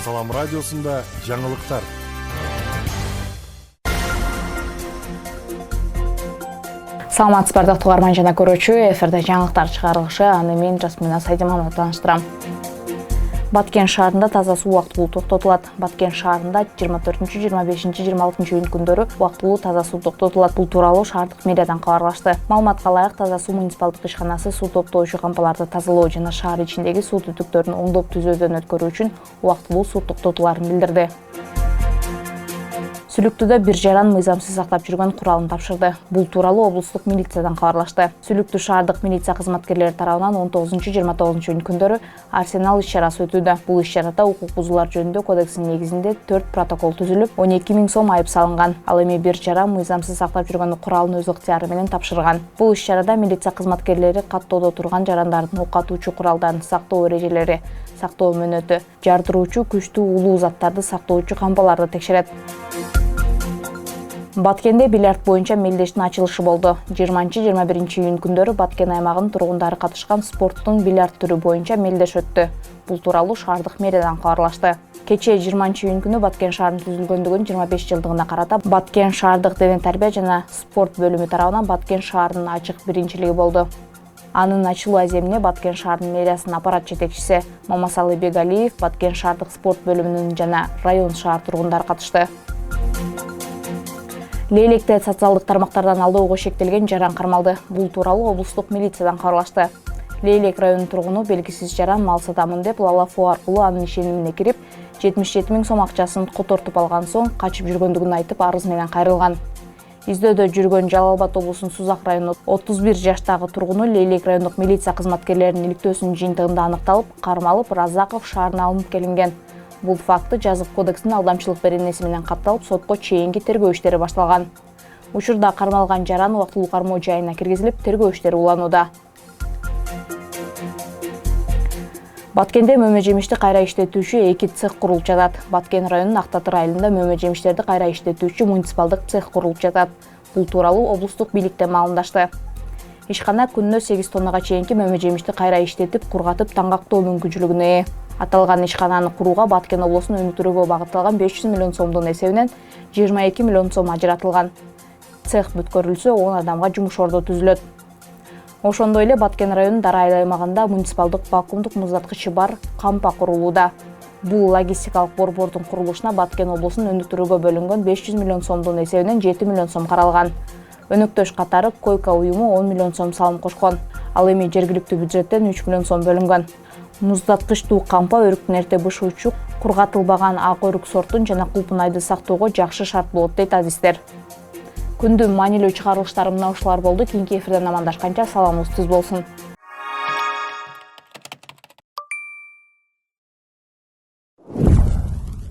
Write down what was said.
Салам радиосында жаңылыктар. Саламатсыздар тугарман жана көрүүчү, эфирде жаңылыктар чыгарылышы, аны мен Жасмина Сайдиманова тааныштырам. Баткен шаарында таза суу убактылуу токтотулат. Баткен шаарында 24, 25, 26 июнь күндөрү убактылуу таза суу токтотулат. Бул тууралуу шаардык мэриядан кабарлашты. Маалыматка ылайык, таза суу муниципалдык ишканасы суу топтоочу кампаларды тазалоо жана шаар ичиндеги суу түтүктөрүн оңдоп түзөөдөн өткөрүү үчүн убактылуу суу токтотуларын билдирди. Сүлүктүдө бир жаран мыйзамсыз сактап жүргөн куралын тапшырды. Бул тууралуу облустук милициядан кабарлашты. Сүлүктү шаардык милиция кызматкерлери тарабынан 19-29 июнь күндөрү арсенал иш-чарасы өтүүдө. Бул иш-чарада укук бузуулар жөнүндө кодекстин негизинде 4 протокол түзүлүп, 12 000 сом айып салынган. Ал эми бир жаран мыйзамсыз сактап жүргөн куралын өз ыктыяры менен тапшырган. Бул иш-чарада милиция кызматкерлери каттоодо турган жарандардын ок атуучу куралдарын сактоо эрежелери, сактоо мөөнөтү, жардыруучу күчтүү улуу заттарды сактоочу кампаларды текшерет. Баткенде бильярд боюнча мелдештин ачылышы болду. 20-21 июнь күндөрү Баткен аймагынын тургундары катышкан спорттун бильярд түрү боюнча мелдеш өттү. Бул тууралуу шаардык мэриядан кабарлашты. Кечээ 20 июнь күнү Баткен шаарынын түзүлгөндүгүнүн 25 жылдыгына карата Баткен шаардык дене тарбия жана спорт бөлүмү тарабынан Баткен шаарынын ачык биринчилиги болду. Анын ачылуу аземине Баткен шаарынын мэриясынын аппарат жетекчиси Мамасалы Бегалиев, Баткен шаардык спорт бөлүмүнүн жана район шаар тургундары катышты. Лейлекте социалдык тармактардан алdoого шектелген жаран кармалды. Бул тууралуу облустук милициядан кабарлашты. Лейлек районунун тургуну белгисиз жаран мал сатамын деп лалафоо аркылуу анын ишенимине кирип, 77 000 сом акчасын котортуп алган соң качып жүргөндүгүн айтып арыз менен кайрылган. Издөөдө жүргөн Жалал Абад облусунун Сузак районунун 31 жаштагы тургуну Лейлек райондук милиция кызматкерлеринин иликтөөсүнүн жыйынтыгында аныкталып, кармалып Разаков шаарына алынып келинген. Бул факты жазык кодексинин алдамчылык беренеси менен катталып, сотко чейинки тергөө иштери башталган. Учурда кармалган жаран убактылуу кармоо жайына киргизилип, тергөө иштери уланууда. Баткенде мөмө жемишти кайра иштетүүчү 2 цех курулуп жатат. Баткен районунун Актатыр айылында мөмө жемиштерди кайра иштетүүчү муниципалдык цех курулуп жатат. Бул тууралуу облустук бийликтен маалымдашты. Ишкана күнүнө 8 тоннага чейинки мөмө жемишти кайра иштетип, кургатып таңгактоо мүмкүнчүлүгүнө ээ. Аталган ишкананы курууга Баткен облусунун өнүктүрүүгө багытталган 500 миллион сомдун эсебинен 22 миллион сом ажыратылган. Цех бүткөрүлсө, 10 адамга жумуш ордо түзүлөт. Ошондой эле Баткен районунун Дара айыл аймагында муниципалдык вакуумдук муздаткычы бар кампа курулууда. Бул логистикалык борбордун курулушуна Баткен облусунун өнүктүрүүгө бөлүнгөн 500 миллион сомдун эсебинен 7 миллион сом каралган. Өнөктөш катары Койка уюму 10 миллион сом салым кошкон. Ал эми жергиликтүү бюджеттен 3 миллион сом бөлүнгөн. Муздаткычтуу кампа өрүктүн эрте бышуучу, кургатылбаган ак өрүк сортун жана кулпунайды сактоого жакшы шарт болот дейт адистер. Күндүн маанилүү чыгарылыштары мына ушулар болду. Кийинки эфирден амандашканча саламыбыз түз болсун.